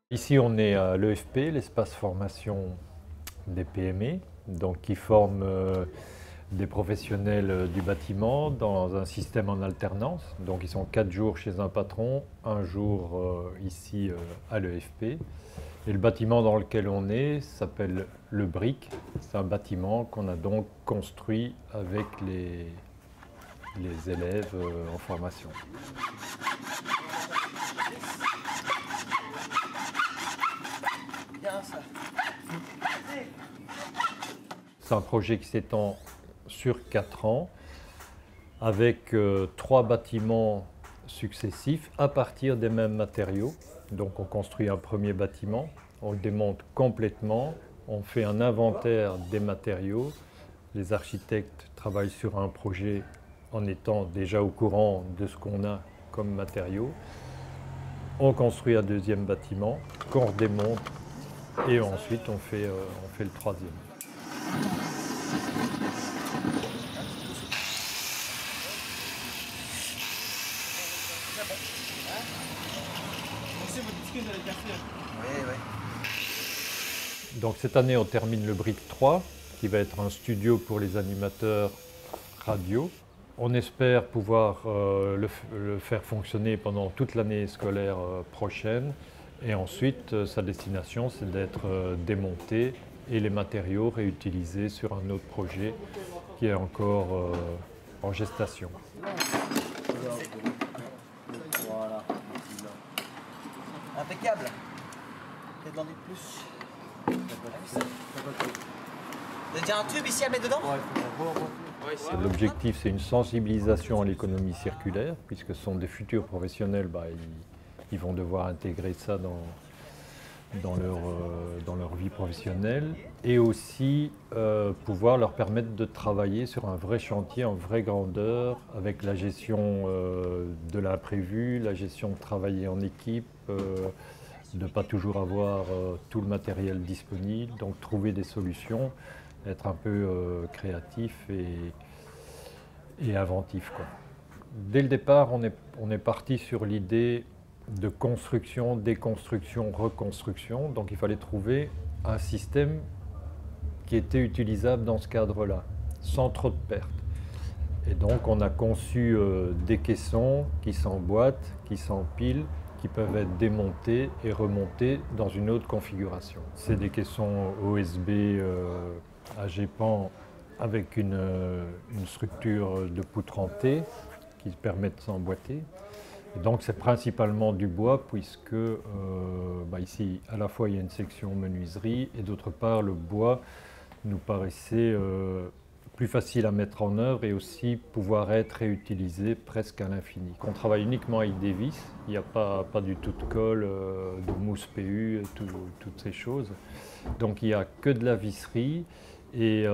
Ici, on est à l'EFP, l'espace formation des PME, donc qui forme des professionnels du bâtiment dans un système en alternance. Donc ils sont 4 jours chez un patron, un jour ici à l'EFP. Et le bâtiment dans lequel on est s'appelle le BRIC. C'est un bâtiment qu'on a donc construit avec les élèves en formation. C'est un projet qui s'étend sur 4 ans avec 3 bâtiments successifs à partir des mêmes matériaux. Donc on construit un premier bâtiment, on le démonte complètement, on fait un inventaire des matériaux. Les architectes travaillent sur un projet en étant déjà au courant de ce qu'on a comme matériaux. On construit un deuxième bâtiment qu'on redémonte et ensuite on fait le troisième. Donc cette année on termine le BRIC 3 qui va être un studio pour les animateurs radio. On espère pouvoir le faire fonctionner pendant toute l'année scolaire prochaine et ensuite sa destination c'est d'être démonté et les matériaux réutilisés sur un autre projet qui est encore en gestation. Voilà. Impeccable. Peut-être l'en dire plus. Il y a déjà un tube ici à mettre dedans? L'objectif, c'est une sensibilisation à l'économie circulaire, puisque ce sont des futurs professionnels, ils vont devoir intégrer ça dans leur vie professionnelle, et aussi pouvoir leur permettre de travailler sur un vrai chantier en vraie grandeur, avec la gestion de l'imprévu, la gestion de travailler en équipe, de ne pas toujours avoir tout le matériel disponible, donc trouver des solutions, être un peu créatif et inventif, quoi. Dès le départ, on est parti sur l'idée de construction, déconstruction, reconstruction. Donc il fallait trouver un système qui était utilisable dans ce cadre-là, sans trop de pertes. Et donc on a conçu des caissons qui s'emboîtent, qui s'empilent, qui peuvent être démontés et remontés dans une autre configuration. C'est des caissons OSB à GEPAN avec une structure de poutre en T qui permet de s'emboîter. Donc c'est principalement du bois puisque ici à la fois il y a une section menuiserie et d'autre part le bois nous paraissait plus facile à mettre en œuvre et aussi pouvoir être réutilisé presque à l'infini. On travaille uniquement avec des vis, il n'y a pas du tout de colle, de mousse PU, toutes ces choses. Donc il n'y a que de la visserie et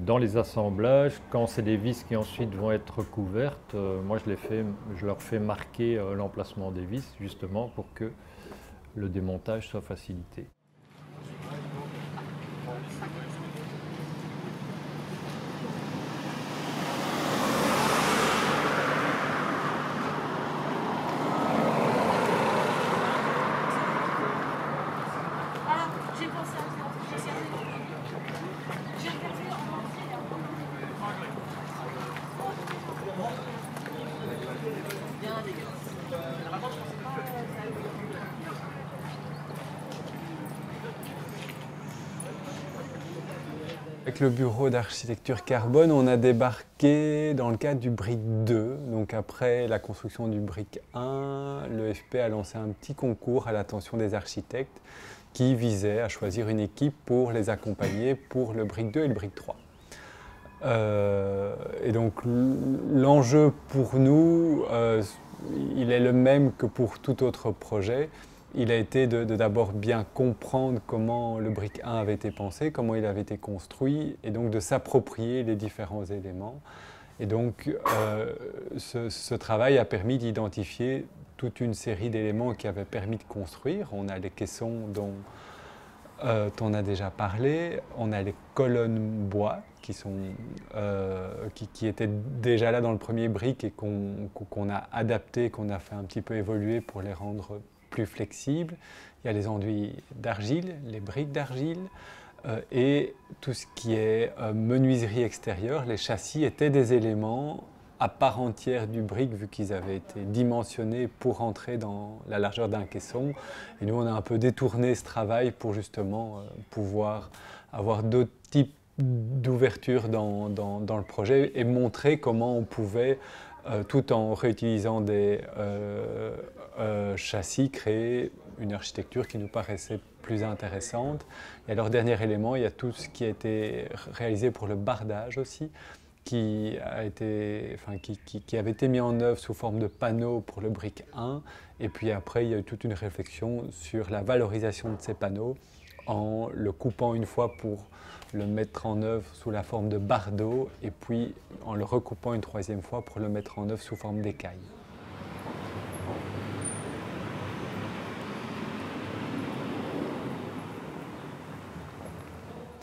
dans les assemblages, quand c'est des vis qui ensuite vont être recouvertes, moi je leur fais marquer l'emplacement des vis justement pour que le démontage soit facilité. Avec le bureau d'architecture carbone, on a débarqué dans le cadre du BRIC 2. Donc après la construction du BRIC 1, l'EFP a lancé un petit concours à l'attention des architectes qui visait à choisir une équipe pour les accompagner pour le BRIC 2 et le BRIC 3. Et donc l'enjeu pour nous, il est le même que pour tout autre projet. Il a été de d'abord bien comprendre comment le BRIC 1 avait été pensé, comment il avait été construit, et donc de s'approprier les différents éléments. Et donc ce travail a permis d'identifier toute une série d'éléments qui avaient permis de construire. On a les caissons dont on a déjà parlé, on a les colonnes bois qui étaient déjà là dans le premier brick et qu'on a adapté, qu'on a fait un petit peu évoluer pour les rendre plus flexibles. Il y a les enduits d'argile, les briques d'argile, et tout ce qui est menuiserie extérieure. Les châssis étaient des éléments à part entière du brick, vu qu'ils avaient été dimensionnés pour entrer dans la largeur d'un caisson. Et nous, on a un peu détourné ce travail pour justement pouvoir avoir d'autres types d'ouverture dans le projet et montrer comment on pouvait, tout en réutilisant des châssis, créer une architecture qui nous paraissait plus intéressante. Et alors, dernier élément, il y a tout ce qui a été réalisé pour le bardage aussi, qui avait été mis en œuvre sous forme de panneaux pour le brick 1. Et puis après, il y a eu toute une réflexion sur la valorisation de ces panneaux en le coupant une fois pour le mettre en œuvre sous la forme de bardeaux et puis en le recoupant une troisième fois pour le mettre en œuvre sous forme d'écailles.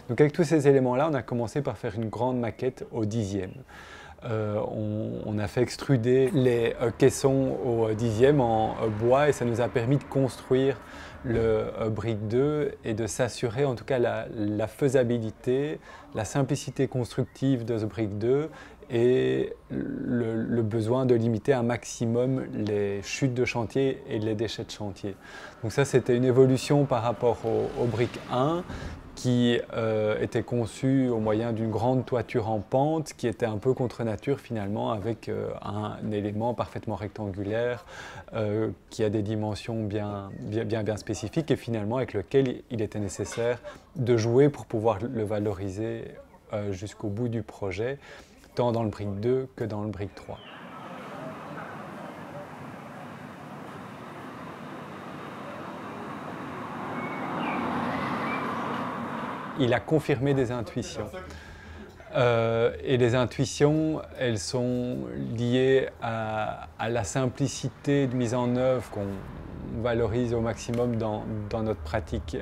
Donc avec tous ces éléments-là, on a commencé par faire une grande maquette au 10e. On a fait extruder les caissons au 10e en bois et ça nous a permis de construire le brick 2 et de s'assurer en tout cas la faisabilité, la simplicité constructive de ce brick 2 et le besoin de limiter un maximum les chutes de chantier et les déchets de chantier. Donc ça, c'était une évolution par rapport au brick 1 qui était conçu au moyen d'une grande toiture en pente qui était un peu contre nature finalement avec un élément parfaitement rectangulaire qui a des dimensions bien spécifiques et finalement avec lequel il était nécessaire de jouer pour pouvoir le valoriser jusqu'au bout du projet, tant dans le brick 2 que dans le brick 3. Il a confirmé des intuitions. Et les intuitions, elles sont liées à la simplicité de mise en œuvre qu'on valorise au maximum dans notre pratique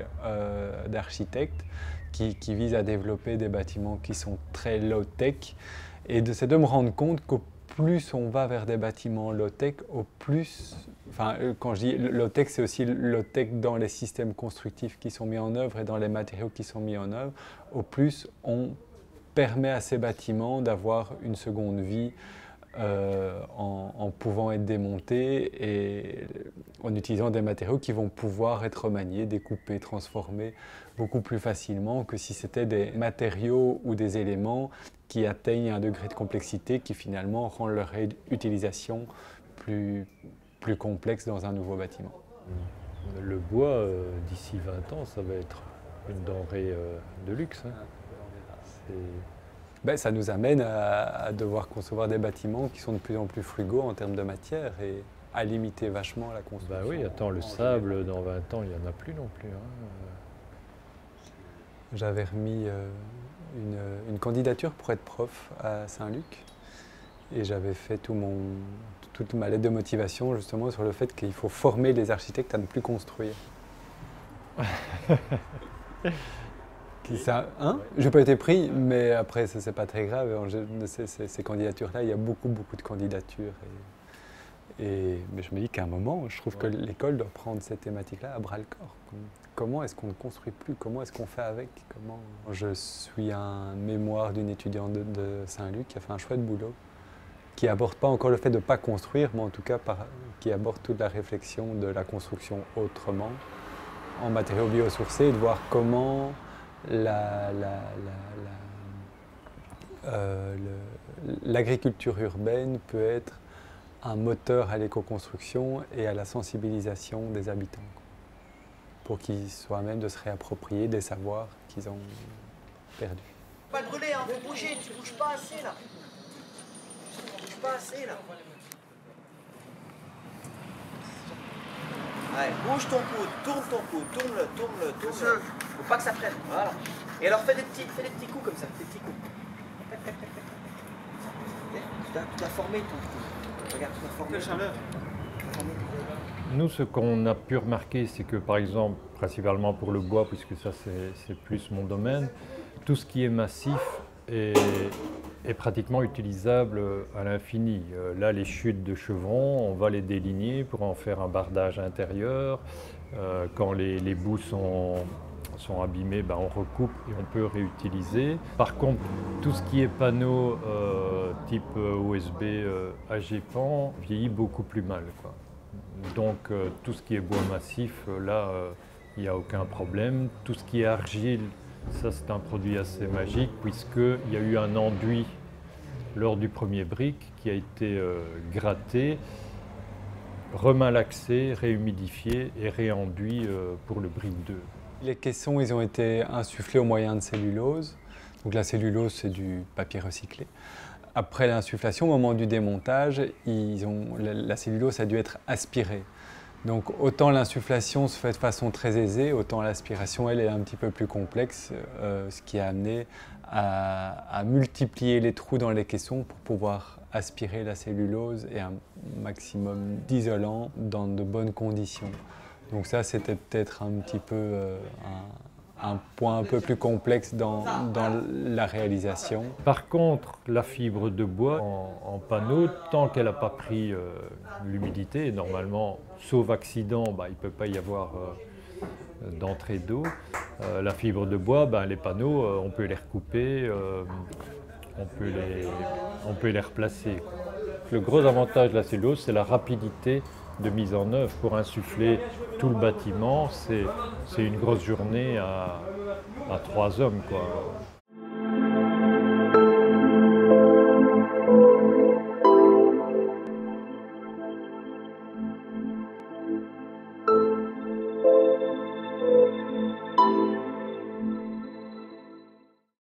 d'architecte, qui vise à développer des bâtiments qui sont très low-tech. Et c'est de me rendre compte qu'au plus on va vers des bâtiments low-tech, au plus... Enfin, quand je dis low-tech, c'est aussi low-tech dans les systèmes constructifs qui sont mis en œuvre et dans les matériaux qui sont mis en œuvre. Au plus, on permet à ces bâtiments d'avoir une seconde vie en pouvant être démontés et en utilisant des matériaux qui vont pouvoir être remaniés, découpés, transformés beaucoup plus facilement que si c'était des matériaux ou des éléments qui atteignent un degré de complexité qui finalement rend leur utilisation plus complexe dans un nouveau bâtiment. Le bois, d'ici 20 ans, ça va être une denrée de luxe. Ben, ça nous amène à devoir concevoir des bâtiments qui sont de plus en plus frugaux en termes de matière et à limiter vachement la construction. Bah oui, attends, le sable, dans 20 ans, il n'y en a plus non plus. J'avais remis une candidature pour être prof à Saint-Luc et j'avais fait toute ma lettre de motivation justement sur le fait qu'il faut former les architectes à ne plus construire. Hein? Je n'ai pas été pris, mais après, ce n'est pas très grave. Ces candidatures-là, il y a beaucoup de candidatures. Mais je me dis qu'à un moment, je trouve que l'école doit prendre cette thématique-là à bras-le-corps. Comment est-ce qu'on ne construit plus? Comment est-ce qu'on fait avec? Je suis un mémoire d'une étudiante de Saint-Luc qui a fait un chouette boulot, qui n'aborde pas encore le fait de ne pas construire, mais en tout cas qui aborde toute la réflexion de la construction autrement, en matériaux biosourcés, et de voir comment l'agriculture urbaine peut être un moteur à l'éco-construction et à la sensibilisation des habitants, pour qu'ils soient à même de se réapproprier des savoirs qu'ils ont perdus. Pas le brûler, hein, faut bouger, tu bouges pas assez là. Tu bouges pas assez là. Allez, bouge ton coude, tourne ton coude, tourne-le. Faut pas que ça prenne, voilà. Et alors fais des petits coups comme ça, des petits coups. Tu as formé ton coude. Regarde, tu as formé. La chaleur. Nous, ce qu'on a pu remarquer, c'est que par exemple, principalement pour le bois, puisque ça c'est plus mon domaine, tout ce qui est massif est pratiquement utilisable à l'infini. Là, les chutes de chevrons, on va les déligner pour en faire un bardage intérieur. Quand les bouts sont abîmés, ben on recoupe et on peut réutiliser. Par contre, tout ce qui est panneau type OSB AGPAN vieillit beaucoup plus mal, quoi. Donc tout ce qui est bois massif, là, il n'y a aucun problème. Tout ce qui est argile, ça c'est un produit assez magique puisqu'il y a eu un enduit lors du premier brick qui a été gratté, remalaxé, réhumidifié et réenduit pour le brick 2. Les caissons, ils ont été insufflés au moyen de cellulose. Donc la cellulose, c'est du papier recyclé. Après l'insufflation, au moment du démontage, la cellulose a dû être aspirée. Donc autant l'insufflation se fait de façon très aisée, autant l'aspiration, elle, est un petit peu plus complexe, ce qui a amené à multiplier les trous dans les caissons pour pouvoir aspirer la cellulose et un maximum d'isolant dans de bonnes conditions. Donc ça, c'était peut-être un petit peu un point un peu plus complexe dans la réalisation. Par contre, la fibre de bois en panneau, tant qu'elle n'a pas pris l'humidité, normalement, sauf accident, il ne peut pas y avoir d'entrée d'eau. La fibre de bois, les panneaux, on peut les recouper, on peut les replacer. Le gros avantage de la cellulose, c'est la rapidité de mise en œuvre. Pour insuffler tout le bâtiment, c'est une grosse journée à 3 hommes, quoi.